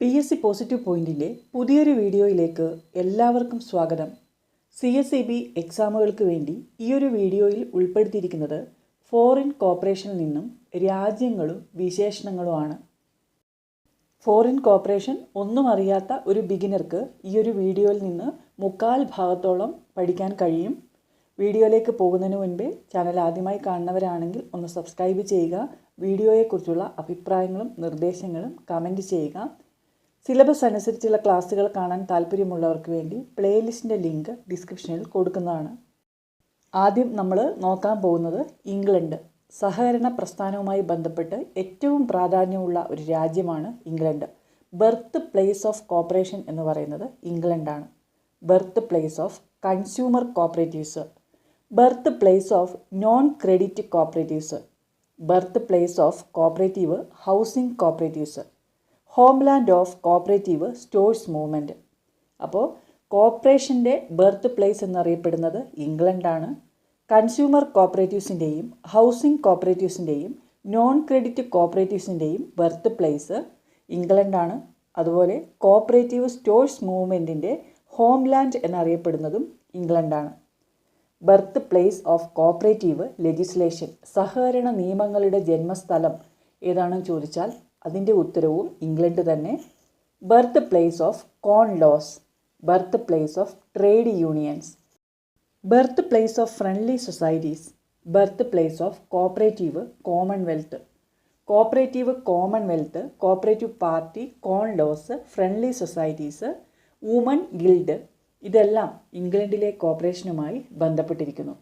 PSC positive പോയിന്റിൻ്റെ പുതിയൊരു വീഡിയോയിലേക്ക് എല്ലാവർക്കും സ്വാഗതം. CSEB എക്സാമുകൾക്ക് വേണ്ടി ഈ ഒരു വീഡിയോയിൽ ഉൾപ്പെടുത്തിയിരിക്കുന്നത് ഫോറിൻ കോർപ്പറേഷനിൽ നിന്നും രാജ്യങ്ങളും വിശേഷണങ്ങളുമാണ്. ഫോറിൻ കോർപ്പറേഷൻ ഒന്നും അറിയാത്ത ഒരു ബിഗിനർക്ക് ഈ ഒരു വീഡിയോയിൽ നിന്ന് മുക്കാൽ ഭാഗത്തോളം പഠിക്കാൻ കഴിയും. വീഡിയോയിലേക്ക് പോകുന്നതിന് മുൻപേ ചാനൽ ആദ്യമായി കാണുന്നവരാണെങ്കിൽ ഒന്ന് സബ്സ്ക്രൈബ് ചെയ്യുക. വീഡിയോയെക്കുറിച്ചുള്ള അഭിപ്രായങ്ങളും നിർദ്ദേശങ്ങളും കമൻറ്റ് ചെയ്യുക. സിലബസ് അനുസരിച്ചുള്ള ക്ലാസ്സുകൾ കാണാൻ താല്പര്യമുള്ളവർക്ക് വേണ്ടി പ്ലേലിസ്റ്റിൻ്റെ ലിങ്ക് ഡിസ്ക്രിപ്ഷനിൽ കൊടുക്കുന്നതാണ്. ആദ്യം നമ്മൾ നോക്കാൻ പോകുന്നത് ഇംഗ്ലണ്ട്. സഹകരണ പ്രസ്ഥാനവുമായി ബന്ധപ്പെട്ട് ഏറ്റവും പ്രാധാന്യമുള്ള ഒരു രാജ്യമാണ് England. Birth place of corporation എന്ന് പറയുന്നത് ഇംഗ്ലണ്ടാണ്. Birth place of consumer cooperatives, birth place of non credit cooperatives, birth place of cooperative housing cooperatives, homeland of cooperative stores movement. അപ്പോൾ കോർപ്പറേഷൻ്റെ ബർത്ത് പ്ലേസ് എന്നറിയപ്പെടുന്നത് ഇംഗ്ലണ്ടാണ്. കൺസ്യൂമർ കോപ്പറേറ്റീവ്സിൻ്റെയും ഹൗസിംഗ് കോപ്പറേറ്റീവ്സിൻ്റെയും non credit കോപ്പറേറ്റീവ്സിൻ്റെയും ബർത്ത് പ്ലേസ് ഇംഗ്ലണ്ടാണ്. അതുപോലെ കോപ്പറേറ്റീവ് സ്റ്റോഴ്സ് മൂവ്മെൻറ്റിൻ്റെ ഹോംലാൻഡ് എന്നറിയപ്പെടുന്നതും ഇംഗ്ലണ്ടാണ്. Birth place of cooperative legislation, സഹകരണ നിയമങ്ങളുടെ ജന്മസ്ഥലം ഏതാണെന്ന് ചോദിച്ചാൽ അതിൻ്റെ ഉത്തരവും ഇംഗ്ലണ്ട് തന്നെ. Birth place of corn laws, birth place of trade unions, birth place of friendly societies, birth place of cooperative commonwealth. Cooperative commonwealth, cooperative party, corn laws, friendly societies, woman guild ഇതെല്ലാം ഇംഗ്ലണ്ടിലെ കോർപ്പറേഷനുമായി ബന്ധപ്പെട്ടിരിക്കുന്നു.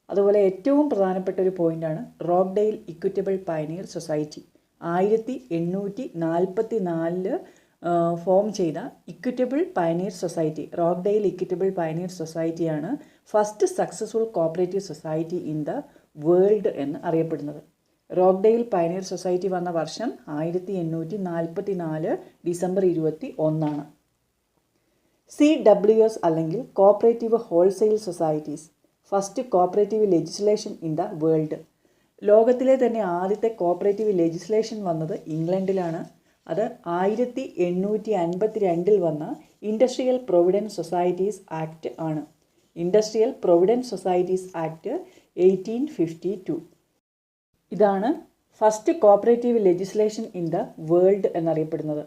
അതുപോലെ ഏറ്റവും പ്രധാനപ്പെട്ട ഒരു പോയിൻ്റാണ് Rochdale equitable pioneer society. 1844 form ചെയ്ത equitable pioneer society, Rochdale equitable pioneer സൊസൈറ്റിയാണ് first successful cooperative society in the world എന്ന് അറിയപ്പെടുന്നത്. റോക്ക്ഡെയിൽ പയനീർ സൊസൈറ്റി വന്ന വർഷം 1844 ഡിസംബർ 21 CWS അല്ലെങ്കിൽ cooperative wholesale societies, first cooperative legislation in the world. ലോകത്തിലെ തന്നെ ആദ്യത്തെ കോപ്പറേറ്റീവ് ലെജിസ്ലേഷൻ വന്നത് ഇംഗ്ലണ്ടിലാണ്. അത് 1852 വന്ന ഇൻഡസ്ട്രിയൽ പ്രൊവിഡൻറ്റ് സൊസൈറ്റീസ് ആക്ട് ആണ്. Industrial provident societies act 1852. ഇതാണ് first cooperative legislation in the world എന്നറിയപ്പെടുന്നത്.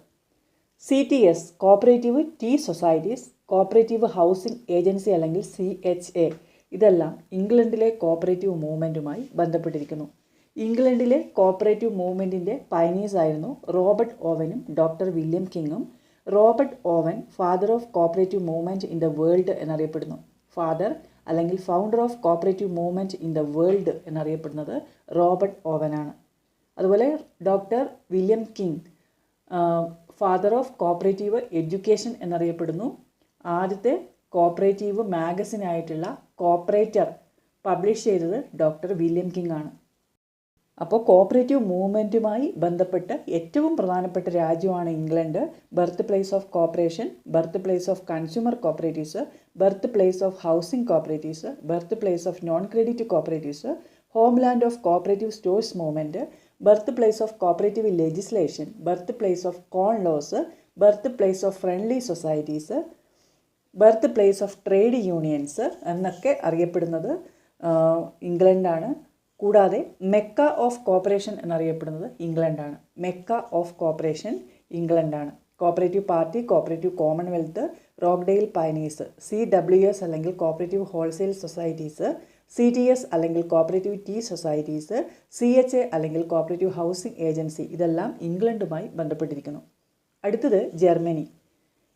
CTS cooperative tea societies, cooperative housing agency അല്ലെങ്കിൽ CHA ഇതെല്ലാം ഇംഗ്ലണ്ടിലെ കോപ്പറേറ്റീവ് മൂവ്മെൻറ്റുമായി ബന്ധപ്പെട്ടിരിക്കുന്നു. ഇംഗ്ലണ്ടിലെ കോപ്പറേറ്റീവ് മൂവ്മെൻറ്റിൻ്റെ പയനീഴ്സ് ആയിരുന്നു റോബർട്ട് ഓവനും ഡോക്ടർ വില്യം കിങ്ങും. Robert Owen father of cooperative movement in the world എന്നറിയപ്പെടുന്നു. ഫാദർ അല്ലെങ്കിൽ founder of cooperative movement in the world എന്നറിയപ്പെടുന്നത് റോബർട്ട് ഓവനാണ്. അതുപോലെ doctor William King father of cooperative education എന്നറിയപ്പെടുന്നു. ആദ്യത്തെ കോപ്പറേറ്റീവ് മാഗസിനായിട്ടുള്ള കോപ്പറേറ്റർ പബ്ലിഷ് ചെയ്തത് ഡോക്ടർ വില്യം കിങ് ആണ്. അപ്പോൾ കോപ്പറേറ്റീവ് മൂവ്മെൻറ്റുമായി ബന്ധപ്പെട്ട് ഏറ്റവും പ്രധാനപ്പെട്ട രാജ്യമാണ് England. Birth place of cooperation, birth place of consumer cooperatives, birth place of housing cooperatives, birth place of non credit cooperatives, homeland of cooperative stores movement, birth place of cooperative legislation, birth place of corn laws, birth place of friendly societies, birth place of trade unions എന്നൊക്കെ അറിയപ്പെടുന്നത് ഇംഗ്ലണ്ടാണ്. കൂടാതെ Mecca of cooperation എന്നറിയപ്പെടുന്നത് ഇംഗ്ലണ്ടാണ്. Mecca of cooperation ഇംഗ്ലണ്ടാണ്. Cooperative party, cooperative commonwealth, Rochdale pioneers, CWS അല്ലെങ്കിൽ cooperative wholesale societies, CTS അല്ലെങ്കിൽ cooperative tea societies, CHA അല്ലെങ്കിൽ കോപ്പറേറ്റീവ് ഹൗസിംഗ് ഏജൻസി ഇതെല്ലാം ഇംഗ്ലണ്ടുമായി ബന്ധപ്പെട്ടിരിക്കുന്നു. അടുത്തത് ജർമ്മനി.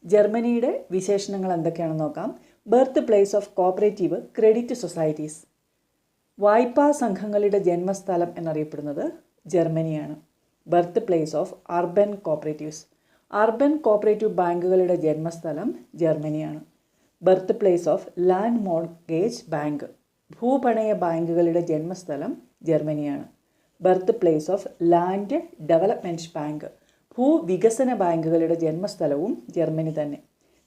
ജർമ്മനിയുടെ വിശേഷണങ്ങൾ എന്തൊക്കെയാണെന്ന് നോക്കാം. Birth place of cooperative credit societies, വായ്പാ സംഘങ്ങളുടെ ജന്മസ്ഥലം എന്നറിയപ്പെടുന്നത് ജർമ്മനിയാണ്. Birth place of urban cooperatives, urban cooperative ബാങ്കുകളുടെ ജന്മസ്ഥലം ജർമ്മനിയാണ്. Birth place of land mortgage bank, ഭൂപണയ ബാങ്കുകളുടെ ജന്മസ്ഥലം ജർമ്മനിയാണ്. Birth place of land development bank, ഭൂവികസന ബാങ്കുകളുടെ ജന്മസ്ഥലവും ജർമ്മനി തന്നെ.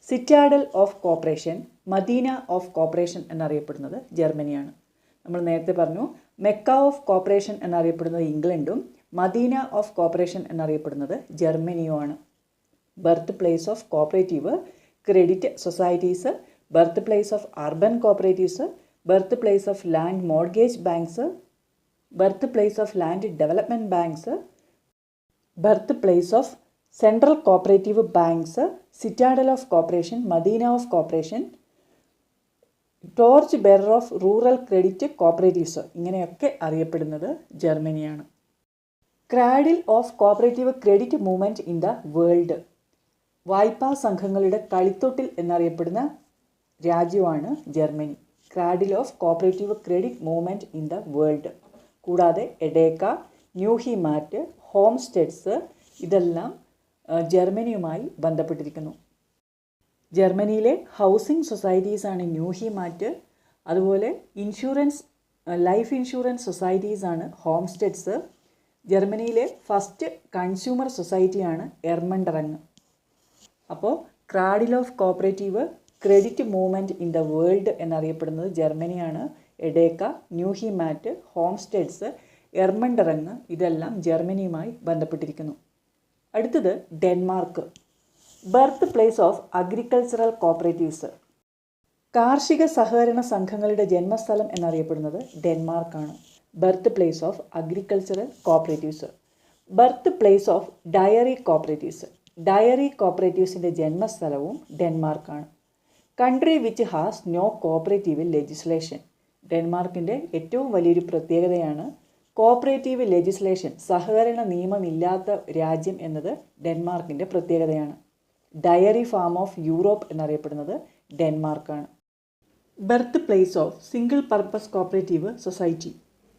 Citadel of cooperation, Medina of cooperation എന്നറിയപ്പെടുന്നത് ജർമ്മനിയാണ്. നമ്മൾ നേരത്തെ പറഞ്ഞു മെക്ക ഓഫ് കോപ്പറേഷൻ എന്നറിയപ്പെടുന്നത് ഇംഗ്ലണ്ടും മദീന ഓഫ് കോപ്പറേഷൻ എന്നറിയപ്പെടുന്നത് ജർമ്മനിയുമാണ്. Birth place of cooperative credit societies, birth place of urban cooperatives, birth place of land mortgage banks, birth place of land development banks, birth place of central cooperative banks, citadel of cooperation, Medina of cooperation, torch bearer of rural credit cooperatives, ഇങ്ങനെയൊക്കെ അറിയപ്പെടുന്നത് ജർമ്മനിയാണ്. Cradle of cooperative credit movement in the world, വായ്പാ സംഘങ്ങളുടെ കളിത്തൊട്ടിൽ എന്നറിയപ്പെടുന്ന രാജ്യമാണ് Germany. Cradle of cooperative credit movement in the world. കൂടാതെ എഡേക്ക, ന്യൂഹിമാറ്റ്, ഹോംസ്റ്റെഡ്സ് ഇതെല്ലാം ജർമ്മനിയുമായി ബന്ധപ്പെട്ടിരിക്കുന്നു. ജർമ്മനിയിലെ ഹൗസിംഗ് സൊസൈറ്റീസാണ് ന്യൂഹിമാറ്റ്. അതുപോലെ ലൈഫ് ഇൻഷുറൻസ് സൊസൈറ്റീസാണ് ഹോംസ്റ്റെഡ്സ്. ജർമ്മനിയിലെ ഫസ്റ്റ് കൺസ്യൂമർ സൊസൈറ്റിയാണ് എർമണ്ടറങ്. അപ്പോൾ cradle of cooperative credit movement in the world എന്നറിയപ്പെടുന്നത് ജർമ്മനിയാണ്. എഡേക്ക, ന്യൂഹിമാറ്റ്, ഹോംസ്റ്റെഡ്സ്, എർമണ്ടറങ് ഇതെല്ലാം ജർമ്മനിയുമായി ബന്ധപ്പെട്ടിരിക്കുന്നു. അടുത്തത് Denmark. Birth place of agricultural cooperatives, കാർഷിക സഹകരണ സംഘങ്ങളുടെ ജന്മസ്ഥലം എന്നറിയപ്പെടുന്നത് ഡെൻമാർക്കാണ്. Birth place of agricultural cooperatives. Birth place of dairy cooperatives, dairy കോപ്പറേറ്റീവ്സിൻ്റെ ജന്മസ്ഥലവും ഡെൻമാർക്കാണ്. Country which has no cooperative legislation. ഡെൻമാർക്കിൻ്റെ ഏറ്റവും വലിയൊരു പ്രത്യേകതയാണ് കോപ്പറേറ്റീവ് ലെജിസ്ലേഷൻ, സഹകരണ നിയമമില്ലാത്ത രാജ്യം എന്നത് ഡെൻമാർക്കിൻ്റെ പ്രത്യേകതയാണ്. ഡയറി ഫാം ഓഫ് യൂറോപ്പ് എന്നറിയപ്പെടുന്നത് ഡെൻമാർക്കാണ്. Birth place of single purpose cooperative society.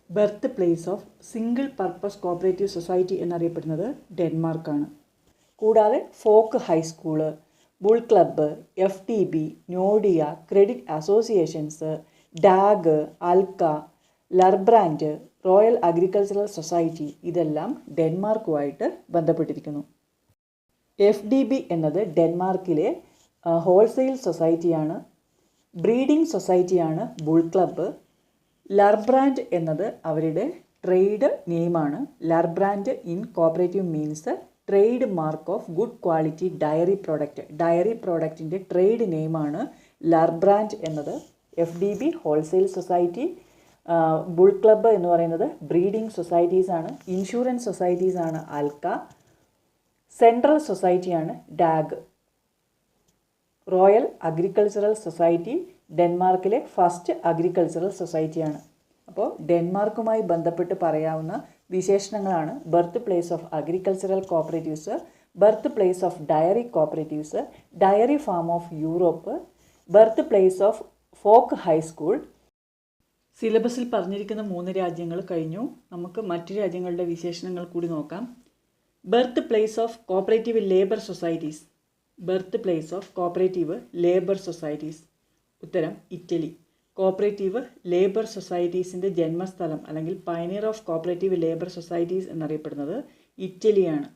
Birth place of single purpose cooperative society എന്നറിയപ്പെടുന്നത് ഡെൻമാർക്കാണ്. കൂടാതെ folk high school, bull club, FTB, നോഡിയ, ക്രെഡിറ്റ് അസോസിയേഷൻസ്, ഡാഗ്, Alka, Lurbrand, royal agricultural society ഇതെല്ലാം ഡെൻമാർക്കുമായിട്ട് ബന്ധപ്പെട്ടിരിക്കുന്നു. FDB എന്നത് ഡെൻമാർക്കിലെ ഹോൾസെയിൽ സൊസൈറ്റിയാണ്. ബ്രീഡിംഗ് സൊസൈറ്റിയാണ് ബുൾ ക്ലബ്ബ്. ലർബ്രാൻഡ് എന്നത് അവരുടെ ട്രേഡ് നെയിമാണ്. Lurbrand in cooperative means trade mark of good quality dairy product. Dairy പ്രോഡക്റ്റിൻ്റെ ട്രേഡ് നെയിമാണ് ലർബ്രാൻഡ് എന്നത്. FDB wholesale society, bull club എന്ന് പറയുന്നത് ബ്രീഡിംഗ് സൊസൈറ്റീസാണ്. ഇൻഷുറൻസ് സൊസൈറ്റീസാണ് അൽക്ക. സെൻട്രൽ സൊസൈറ്റിയാണ് ഡാഗ്. റോയൽ അഗ്രികൾച്ചറൽ സൊസൈറ്റി ഡെൻമാർക്കിലെ ഫസ്റ്റ് അഗ്രികൾച്ചറൽ സൊസൈറ്റിയാണ്. അപ്പോൾ ഡെൻമാർക്കുമായി ബന്ധപ്പെട്ട് പറയാവുന്ന വിശേഷണങ്ങളാണ് birth place of agricultural cooperatives, birth place of dairy cooperatives, dairy farm of Europe, birth place of folk high school. സിലബസിൽ പറഞ്ഞിരിക്കുന്ന 3 രാജ്യങ്ങൾ കഴിഞ്ഞു. നമുക്ക് മറ്റു രാജ്യങ്ങളുടെ വിശേഷണങ്ങൾ കൂടി നോക്കാം. Birth place of cooperative labour societies. Birth place of cooperative labour societies. ഉത്തരം ഇറ്റലി. കോപ്പറേറ്റീവ് ലേബർ സൊസൈറ്റീസിൻ്റെ ജന്മസ്ഥലം അല്ലെങ്കിൽ pioneer of cooperative labour societies എന്നറിയപ്പെടുന്നത് ഇറ്റലിയാണ്.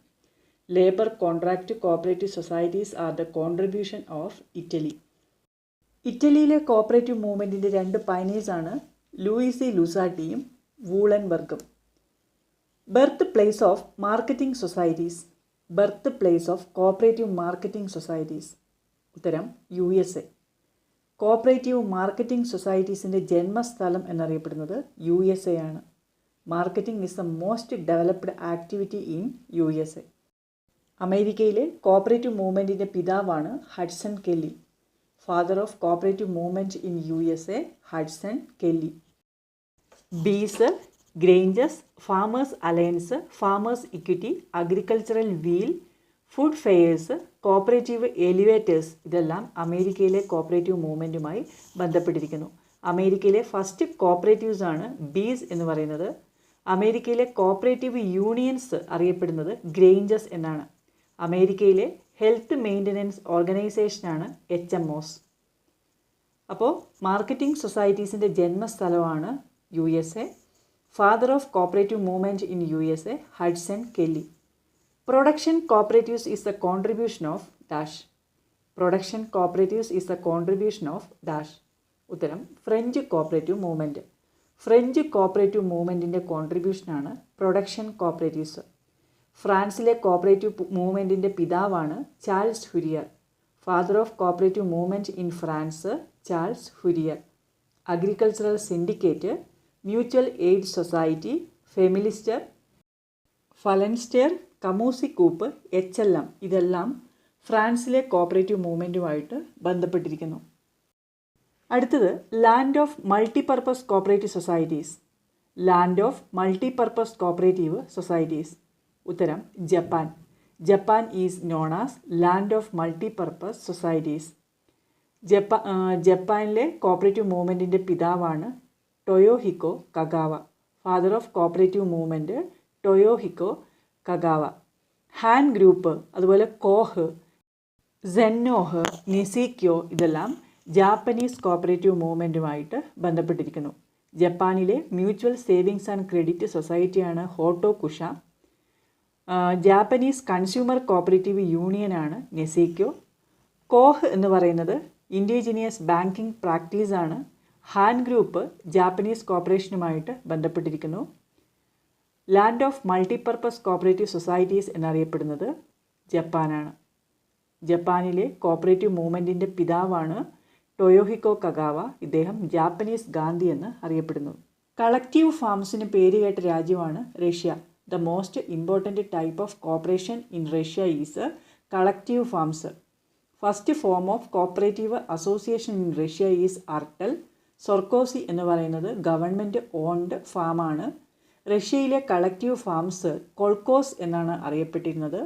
Labour contract cooperative societies are the contribution of Italy. ഇറ്റലിയിലെ കോപ്പറേറ്റീവ് മൂവ്മെൻറ്റിൻ്റെ 2 പയനീഴ്സാണ് ലൂയിസി ലുസാട്ടിയും വൂളൻബർഗും. Birth place of marketing societies. Birth place of cooperative marketing societies. ഉത്തരം USA. കോപ്പറേറ്റീവ് മാർക്കറ്റിംഗ് സൊസൈറ്റീസിൻ്റെ ജന്മസ്ഥലം എന്നറിയപ്പെടുന്നത് USA ആണ്. Marketing is the most developed activity in USA. അമേരിക്കയിലെ കോപ്പറേറ്റീവ് മൂവ്മെൻറ്റിൻ്റെ പിതാവാണ് Hudson Kelley. Father of cooperative movement in USA, Hudson Kelley. Bees, granges, farmers alliance, farmers equity, agricultural wheel, food fairs, cooperative elevators ഇതെല്ലാം അമേരിക്കയിലെ cooperative മൂവ്മെൻറ്റുമായി ബന്ധപ്പെട്ടിരിക്കുന്നു. അമേരിക്കയിലെ first cooperatives ആണ് ബീസ് എന്ന് പറയുന്നത്. അമേരിക്കയിലെ കോപ്പറേറ്റീവ് യൂണിയൻസ് അറിയപ്പെടുന്നത് ഗ്രേഞ്ചസ് എന്നാണ്. അമേരിക്കയിലെ ഹെൽത്ത് മെയിൻ്റനൻസ് ഓർഗനൈസേഷനാണ് HMOs. അപ്പോൾ മാർക്കറ്റിംഗ് സൊസൈറ്റീസിൻ്റെ ജന്മസ്ഥലമാണ് USA. Father of cooperative movement in USA, Hudson Kelley. Production cooperatives is the contribution of dash. Production cooperatives is the contribution of dash. ഉത്തരം French cooperative movement. French cooperative മൂവ്മെൻറ്റിൻ്റെ കോൺട്രിബ്യൂഷനാണ് production cooperatives. ഫ്രാൻസിലെ cooperative മൂവ്മെൻറ്റിൻ്റെ പിതാവാണ് Charles Fourier. Father of cooperative movement in France Charles Fourier. Agricultural syndicate, mutual aid society, familistere, phalanstere, കമൂസി coop, HLM ഇതെല്ലാം ഫ്രാൻസിലെ cooperative മൂവ്മെൻറ്റുമായിട്ട് ബന്ധപ്പെട്ടിരിക്കുന്നു. അടുത്തത് land of multipurpose cooperative societies. Land of multipurpose cooperative societies. ഉത്തരം Japan. Japan is known as land of multipurpose societies. ജപ്പാനിലെ cooperative മൂവ്മെൻറ്റിൻ്റെ പിതാവാണ് Toyohiko Kagawa. Father of cooperative movement Toyohiko Kagawa. Han group, അതുപോലെ Koh, സെന്നോഹ്, നിസിക്യോ ഇതെല്ലാം Japanese cooperative മൂവ്മെൻറ്റുമായിട്ട് ബന്ധപ്പെട്ടിരിക്കുന്നു. ജപ്പാനിലെ mutual savings and credit സൊസൈറ്റിയാണ് ഹോട്ടോകുഷ. ജാപ്പനീസ് കൺസ്യൂമർ കോപ്പറേറ്റീവ് യൂണിയനാണ് നെസിക്യോ. കോഹ് എന്ന് പറയുന്നത് ഇൻഡിജിനിയസ് ബാങ്കിങ് പ്രാക്ടീസാണ്. ഹാൻ ഗ്രൂപ്പ് ജാപ്പനീസ് കോർപ്പറേഷനുമായിട്ട് ബന്ധപ്പെട്ടിരിക്കുന്നു. Land of multipurpose cooperative societies എന്നറിയപ്പെടുന്നത് ജപ്പാനാണ്. ജപ്പാനിലെ കോപ്പറേറ്റീവ് മൂവ്മെൻറ്റിൻ്റെ പിതാവാണ് ടൊയോഹിക്കോ കഗാവ. ഇദ്ദേഹം ജാപ്പനീസ് ഗാന്ധി എന്ന് അറിയപ്പെടുന്നു. കളക്റ്റീവ് ഫാംസിന് പേരുകേട്ട രാജ്യമാണ് Russia. The most important type of cooperation in Russia is collective farms. First form of cooperative association in Russia is artel. സൊർക്കോസി എന്ന് പറയുന്നത് ഗവൺമെൻറ് ഓൺഡ് ഫാമാണ്. റഷ്യയിലെ കളക്റ്റീവ് ഫാംസ് കൊൾക്കോസ് എന്നാണ് അറിയപ്പെട്ടിരുന്നത്.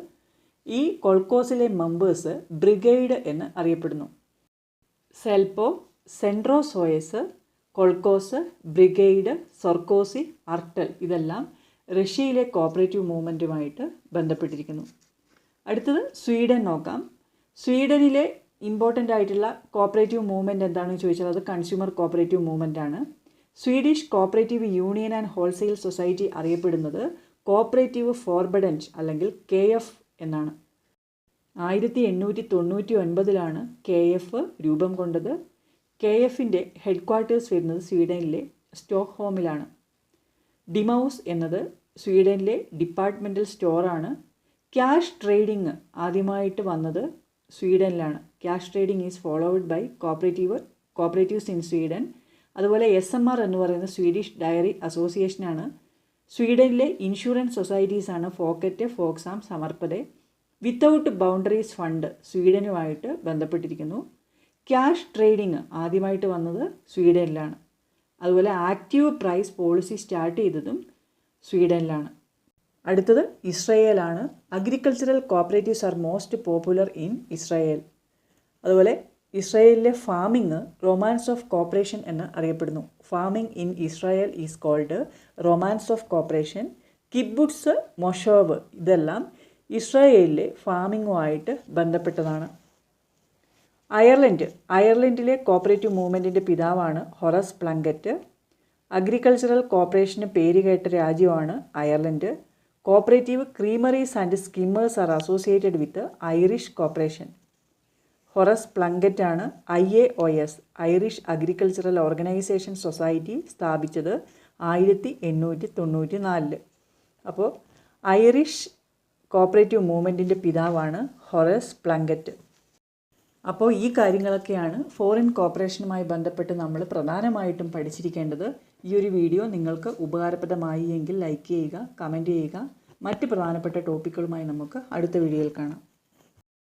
ഈ കൊൾക്കോസിലെ മെമ്പേഴ്സ് ബ്രിഗേഡ് എന്ന് അറിയപ്പെടുന്നു. സെൽപ്പോ, സെൻട്രോസോയസ്, കൊൾക്കോസ്, ബ്രിഗേഡ്, സൊർക്കോസി, അർട്ടൽ ഇതെല്ലാം റഷ്യയിലെ കോപ്പറേറ്റീവ് മൂവ്മെൻറ്റുമായിട്ട് ബന്ധപ്പെട്ടിരിക്കുന്നു. അടുത്തത് സ്വീഡൻ നോക്കാം. സ്വീഡനിലെ ഇമ്പോർട്ടൻ്റ് ആയിട്ടുള്ള കോപ്പറേറ്റീവ് മൂവ്മെൻറ്റ് എന്താണെന്ന് ചോദിച്ചാൽ അത് കൺസ്യൂമർ കോപ്പറേറ്റീവ് മൂവ്മെൻ്റ് ആണ്. Swedish cooperative union and wholesale society അറിയപ്പെടുന്നത് കോപ്പറേറ്റീവ് ഫോർബഡൻറ്റ് അല്ലെങ്കിൽ KF എന്നാണ്. 1899 KF രൂപം കൊണ്ടത്. KFൻ്റെ ഹെഡ് ക്വാർട്ടേഴ്സ് വരുന്നത് സ്വീഡനിലെ സ്റ്റോക്ക്ഹോമിലാണ്. ഡിമൗസ് എന്നത് സ്വീഡനിലെ ഡിപ്പാർട്ട്മെൻറ്റൽ സ്റ്റോറാണ്. ക്യാഷ് ട്രേഡിംഗ് ആദ്യമായിട്ട് വന്നത് സ്വീഡനിലാണ്. Cash trading is followed by cooperatives in Sweden. അതുപോലെ SMR എന്ന് പറയുന്ന സ്വീഡിഷ് ഡയറി അസോസിയേഷനാണ്. സ്വീഡനിലെ ഇൻഷുറൻസ് സൊസൈറ്റീസാണ് ഫോക്കറ്റ്, ഫോക്സാം, സമർപ്പതെ. വിത്തൗട്ട് ബൗണ്ടറീസ് ഫണ്ട് സ്വീഡനുമായിട്ട് ബന്ധപ്പെട്ടിരിക്കുന്നു. ക്യാഷ് ട്രേഡിംഗ് ആദ്യമായിട്ട് വന്നത് സ്വീഡനിലാണ്. അതുപോലെ ആക്റ്റീവ് പ്രൈസ് പോളിസി സ്റ്റാർട്ട് ചെയ്തതും സ്വീഡനിലാണ്. അടുത്തത് ഇസ്രയേലാണ്. Agricultural cooperatives are most popular in Israel. അതുപോലെ ഇസ്രയേലിലെ ഫാമിംഗ് റൊമാൻസ് ഓഫ് കോപ്പറേഷൻ എന്ന് അറിയപ്പെടുന്നു. Farming in Israel is called romance of cooperation. Kibbutz, moshav ഇതെല്ലാം ഇസ്രായേലിലെ ഫാമിങ്ങുമായിട്ട് ബന്ധപ്പെട്ടതാണ്. അയർലൻഡിലെ കോപ്പറേറ്റീവ് മൂവ്മെൻറ്റിൻ്റെ പിതാവാണ് ഹൊറസ് പ്ലങ്കറ്റ്. അഗ്രികൾച്ചറൽ കോപ്പറേഷന് പേരുകേട്ട രാജ്യമാണ് Ireland. Cooperative creameries and skimmers are associated with Irish cooperation. Horace Plunkett ആണ് IAOS Irish agricultural organisation society സ്ഥാപിച്ചത് 1894. അപ്പോൾ ഐറിഷ് കോപ്പറേറ്റീവ് മൂവ്മെൻറ്റിൻ്റെ പിതാവാണ് ഹൊറസ് പ്ലങ്കറ്റ്. അപ്പോൾ ഈ കാര്യങ്ങളൊക്കെയാണ് ഫോറിൻ കോപ്പറേഷനുമായി ബന്ധപ്പെട്ട് നമ്മൾ പ്രധാനമായിട്ടും പഠിച്ചിരിക്കേണ്ടത്. ഈ ഒരു വീഡിയോ നിങ്ങൾക്ക് ഉപകാരപ്രദമായി എങ്കിൽ ലൈക്ക് ചെയ്യുക, കമൻറ്റ് ചെയ്യുക. മറ്റ് പ്രധാനപ്പെട്ട ടോപ്പിക്കുകളുമായി നമുക്ക് അടുത്ത വീഡിയോയിൽ കാണാം.